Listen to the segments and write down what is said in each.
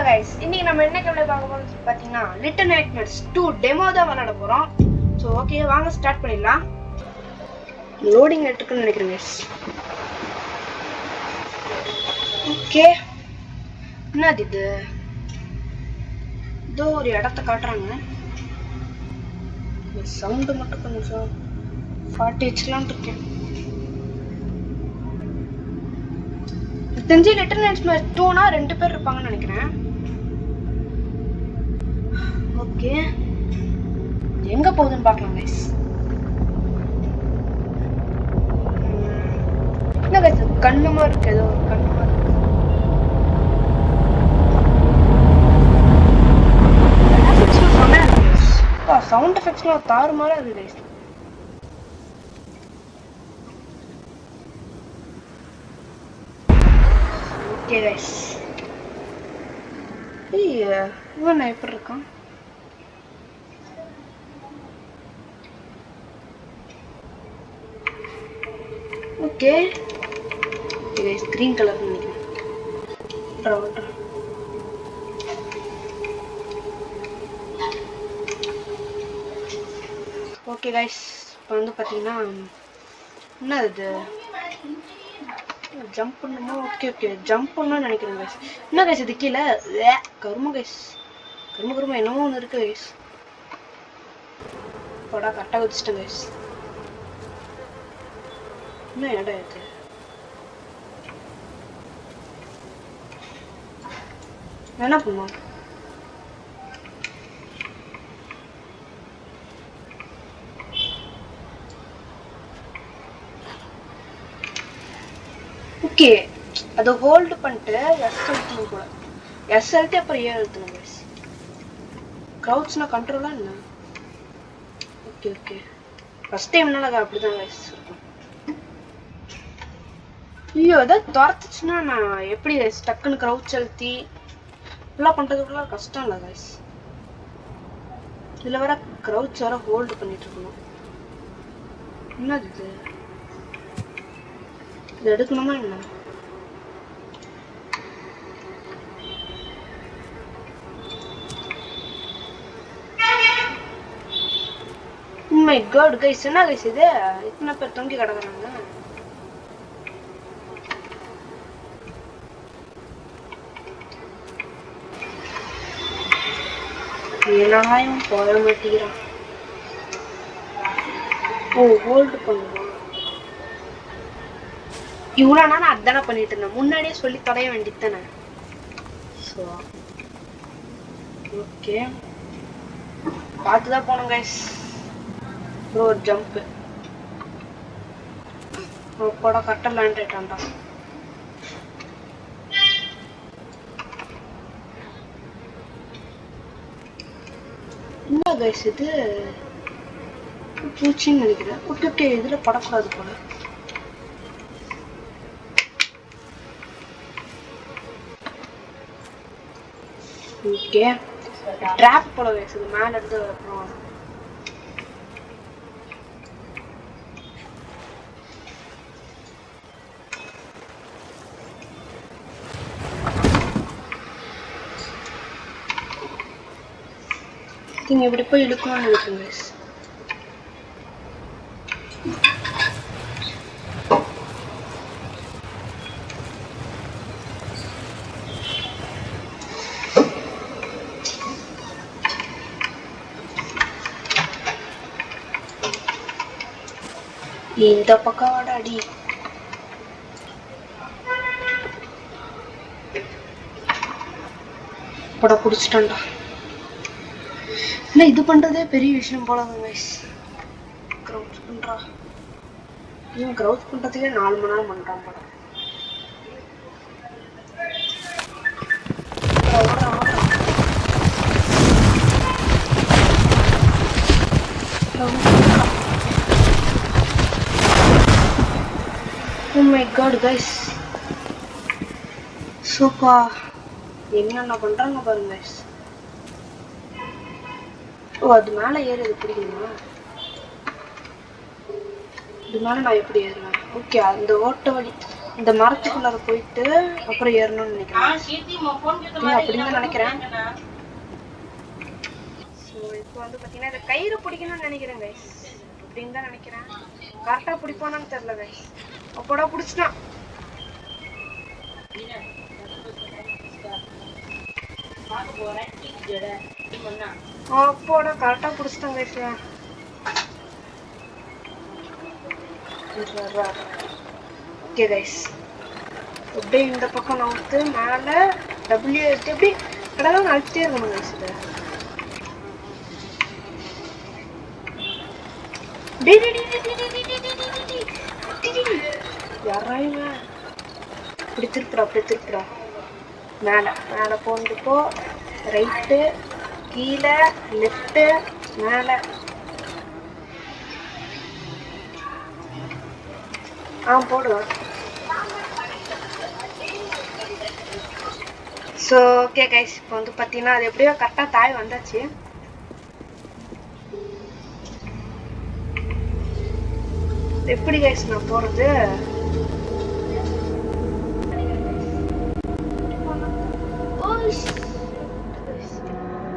guys, இன்னைக்கு நம்ம என்ன கேம்ல பார்க்க போறோம்னு பாத்தீங்கன்னா லிட்டில் நைட்மேர்ஸ் 2 டெமோ தான் விளையாட போறோம். சோ ஓகே வாங்க ஸ்டார்ட் பண்ணிடலாம். லோடிங் எடுத்துக்கணும்னு நினைக்கிறேன் guys. ஓகே என்னது இது? இதோ ஒரு இடத்தை காட்டுறாங்க. சவுண்ட் மட்டும் கொஞ்சம் 40 வச்சுலாம் இருக்கேன். தெரிஞ்சு லிட்டில் நைட்மேர்ஸ் 2னா 2 பேர் இருப்பாங்கன்னு நினைக்கிறேன். ஓகே எங்க போகுதுன்னு பார்க்கலாம் guys. என்ன guys கண்ணுமா இருக்கு, ஏதோ ஒரு கண்ணுமா இருக்கு. சவுண்ட் எஃபெக்ட்ஸ்லாம் தாறுமாறா இருக்கு guys. ஓகே guys, இவன் எப்படி இருக்கான்? ஓகே guys, green color நினைக்கிறேன். ஓகே guys, இப்போ வந்து பார்த்தீங்கன்னா என்ன இது ஜம்ப் பண்ணுமா? ஓகே ஓகே ஜம்ப் பண்ணணும்னு நினைக்கிறேன் guys. என்ன guys இது கீழே கரும guys, கரும என்னமோ ஒன்று இருக்கு guys. படா கரெக்டாக வச்சுட்டேன் guys. என்ன இடம் இருக்கு? என்ன பண்ணுவோம்? ஓகே அதை ஹோல்டு பண்ணிட்டு எஸ் அழுத்தணும் கூட. எஸ் அழுத்தி அப்புறம் ஏ அழுத்தணும் guys. க்ரௌட்ஸ்னா கண்ட்ரோலா என்ன? ஓகே ஓகே ஃபர்ஸ்ட் டைம்னால அது அப்படிதான் guys இருக்கும். ஐயோ ஏதாவது துரத்துச்சுன்னா நான் எப்படி டக்குன்னு க்ரௌட்ஸ் அழுத்தி ஃபுல்லாக பண்ணுறதுக்குள்ள கஷ்டம் இல்லை guys. இதில் வர க்ரௌட்ஸ் வர ஹோல்டு பண்ணிட்டு இருக்கணும். என்னது இது? இது எடுக்கணுமா என்ன? மை காட் கைஸ், என்ன கைஸ் இது? இத்தனை பேர் தொங்கி கிடக்குறாங்க. என்னடாயும் போக மாட்டேங்கிறான். ஓ ஹோல்டு பண்ணுவான். இவ்வளோ நான் அதானே பண்ணிட்டு இருந்தேன். முன்னாடியே சொல்லி தொலைய வேண்டியதானே. ஸோ ஓகே பார்த்துதான் போனோம் கைஸ். அப்புறம் ஒரு ஜம்ப்பு கூட கரெக்டாக லேண்ட் ஆயிட்டான்டா. என்ன கைஸ் இது? பூச்சின்னு நினைக்கிறேன். ஓகே ஓகே இதில் படக்கூடாது போல. ஓகே ட்ராப் போல கைஸ். இது மேல இருந்து அப்புறம் நீங்க இப்படி போய் இழுக்கணும்னு நினைக்கிறேன் கைஸ். இந்த பக்கம் அடி பட குடிச்சிட்டான்டா. இல்லை இது பண்றதே பெரிய விஷயம் போலங்க கைஸ். க்ரௌட்ஸ் பண்றா. இவன் க்ரௌட்ஸ் பண்றதுக்கே 4 மணி நேரம் பண்றான் படம். Oh my god guys, சூப்பா என்னென்ன பண்றாங்க பாருங்க guys. ஓ அது மேலே ஏறுது பிடிக்குமா? இது மேலே நான் எப்படி ஏறுவேன்? ஓகே அந்த ஓட்ட வழி இந்த மரத்துக்குள்ளார போயிட்டு அப்புறம் ஏறணும்னு நினைக்கிறேன். அப்படின்னு நினைக்கிறேன். ஸோ இப்போ வந்து பார்த்தீங்கன்னா இந்த கயிறு பிடிக்கணும்னு நினைக்கிறேன் கைஸ். அப்படின்னு தான் நினைக்கிறேன். கரெக்டாக பிடிப்பானான்னு தெரியல கைஸ். அப்போடா பிடிச்சிட்டான். அப்போடா கரெக்டாக பிடிச்சிட்டான் கைஸ். ஓகே கைஸ், அப்படியே இந்த பக்கம் நவுத்து மேலே டபிள்யூ எடுத்து எப்படி கடலாம் அழுத்தே இருக்கணும் கைஸ். இது யாராயுங்க இப்படி திருப்புடா, அப்படி திருப்புடா. மேலே மேலே போந்துப்போ ரைட்டு கீழே லெஃப்ட்டு மேலே. போடுவேன். ஸோ ஓகே கைஸ், இப்போ வந்து பார்த்தீங்கன்னா அது எப்படியோ கரெக்டாக தாய் வந்தாச்சு. எப்படி கைஸ் நான் போகிறது?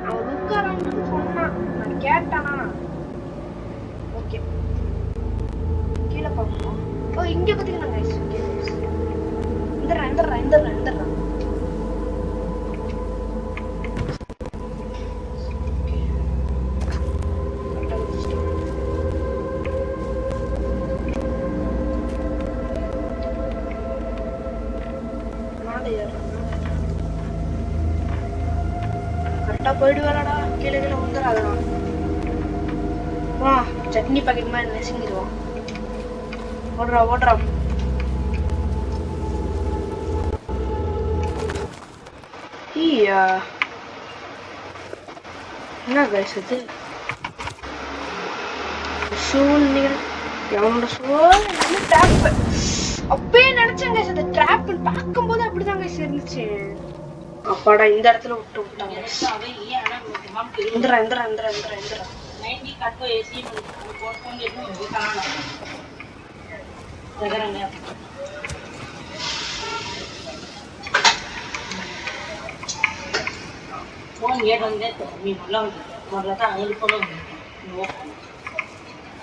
அவன் உட்காரான்னு சொன்னான், நான் கேட்டானா? ஓகே, கீழே பார்ப்போம். இங்கே பார்த்தீங்கன்னா கைஸ், ஓகே கைஸ், எந்திரா. கரெக்டா போயிடுவாடா, கீழே கீழே வந்துடாதான். சட்னி பாக்கெட் மாதிரி நெசிங்கிடுவான். ஓடுறா. என்ன கைஸ் இது? அவனோட ட்ராப். அப்பயே நினைச்சேன் கைஸ், அது ட்ராப் பார்க்கும்போது அப்படிதான் கைஸ் இருந்துச்சு. அப்பாடா, இந்த இடத்துல விட்டாங்க. எந்திரா. ಫೋನ್ ಏಡೊಂದೇ ನೀವು ಮೊದಲ ಅನುಕೂಲ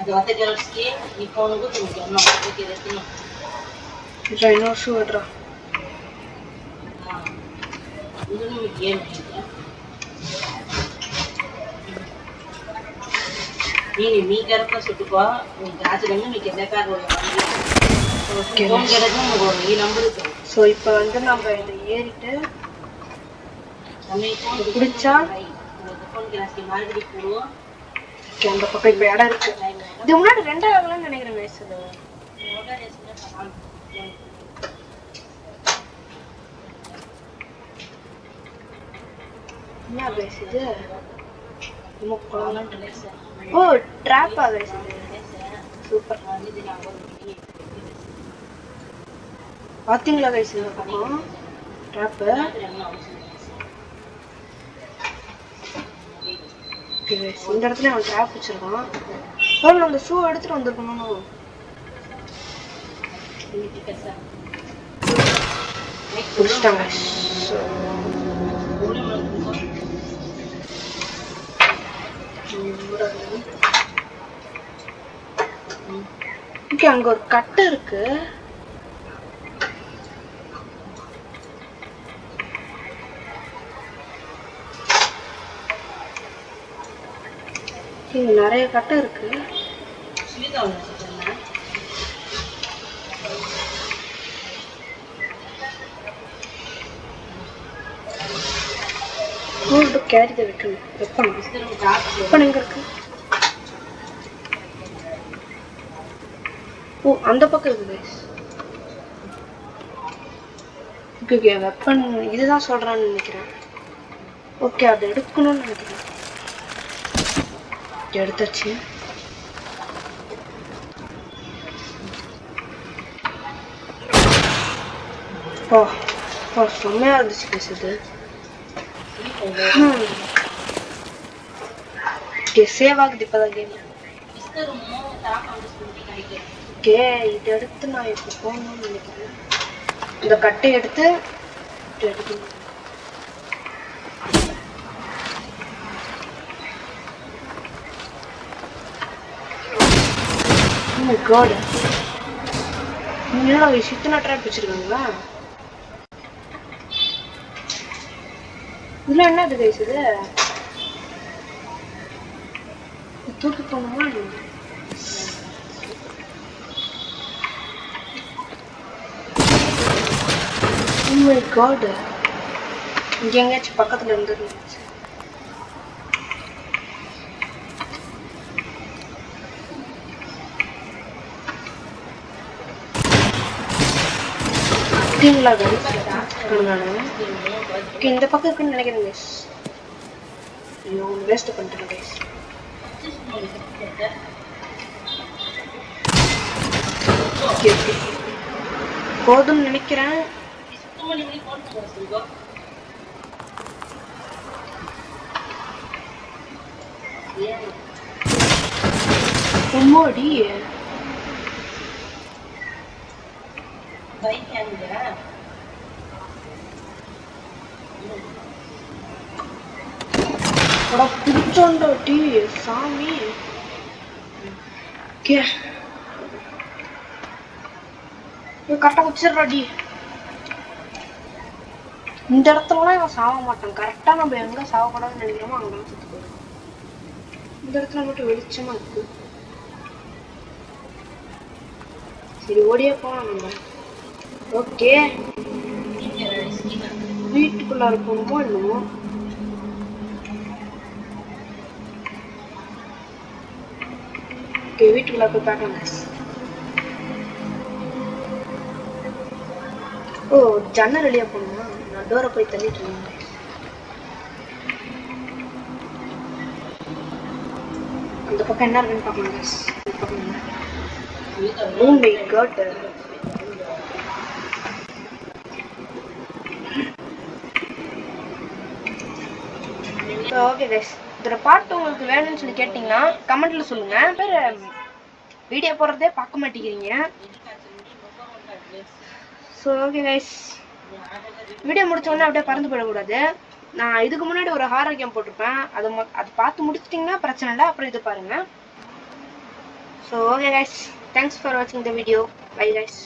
ಅದು ಮತ್ತೆ ಕೆಲಸಕ್ಕೆ ಈ ಫೋನ್ಗೂ ಇನ್ನೊಂದು ಶೂ ಇಡ್ರ ಇದು ನಿಮಗೆ ಏನು ನೀನು మీ గరప చుట్టుకో రాజరంగ మీకు ఎన్నకారు ఫోన్ గరజు ఈ నంబర్ సో இப்போ வந்து நம்ம இத ஏறிட்டு பிடிச்சா அந்த பக்கம் இப்ப இடம் இருக்கு. இது முன்னாடி 2 ஆகலாம்னு நினைக்கிறேன் வயசுல. என்ன பேசுது? ஓ ட்ராப் ஆகுது. சூப்பர். பாத்தீங்களா கைஸ் இந்த பக்கம் ட்ராப்? இந்த இடத்துல அவன் ட்ராப் வச்சிருக்கான். நான் அந்த ஷூ எடுத்துட்டு வந்திருக்கணும். அங்க ஒரு கட்டை இருக்கு. இங்க நிறைய கட்டை இருக்கு. Carry the weapon. வெப்பன் எங்க இருக்கு? ஓ அந்த பக்கம் இருக்கு. ஓகே வெப்பன் இதுதான் சொல்றான்னு நினைக்கிறேன். ஓகே அதை எடுக்கணும்னு நினைக்கிறேன். எடுத்தாச்சு. செம்மையா இருந்துச்சு பேசுது. சேவ் ஆகுது இப்பதான் கேம். ஓகே இது எடுத்து நான் இப்போ போகணும்னு நினைக்கிறேன். இந்த கட்டை எடுத்து எடுக்கணும். Oh my god. என்னடா விஷயத்துல ட்ராப் வச்சிருக்காங்களா? இதுல என்னது கைஸ் இது? தூக்கி போணுமா? Oh my god. இங்க எங்கேயாச்சும் பக்கத்துல இருந்துருந்துச்சு. இந்த பக்கம் இருக்குன்னு நினைக்கிறேன் கைஸ். ஐயோ வேஸ்ட் பண்ணிட்டேன் கைஸ். போதும்னு நினைக்கிறேன். அம்மாடி பிடிச்சோண்டாட்டி சாமி. கரெக்டா வச்சிடறாடி. இந்த இடத்துலலாம் இவன் சாக மாட்டான். கரெக்டா நம்ம எங்க சாகக்கூடாதுன்னு நினைக்கிறோமோ அங்கதான் சுத்து போயிடும். இந்த இடத்துல மட்டும் வெளிச்சமா இருக்கு. சரி ஓடியே போலாம் நம்ம. ஓகே வீட்டுக்குள்ளார போகணுமோ என்னமோ. ஓகே வீட்டுக்குள்ள போய் பார்க்கலாம். ஓ ஜன்னல் வெளியே போகணுமா? நான் டோரை போய் தள்ளிட்டு இருந்தேன். அந்த பக்கம் என்ன இருக்குன்னு பார்க்கலாம். Oh my god. Okay guys, இதோட பார்ட் உங்களுக்கு வேணும்னு சொல்லி கேட்டிங்கன்னா கமெண்ட்ல சொல்லுங்க. பேர் வீடியோ போடுறதே பார்க்க மாட்டேங்கிறீங்க. ஸோ ஓகே கைஸ், வீடியோ முடிச்சோடனே அப்படியே பறந்து போயிடக்கூடாது. நான் இதுக்கு முன்னாடி ஒரு ஹாரர் கேம் போட்டிருப்பேன். அது பார்த்து முடிச்சிட்டிங்கன்னா பிரச்சனை இல்லை. அப்புறம் இது பாருங்க. So okay guys, thanks for வாட்சிங் த வீடியோ. Bye guys.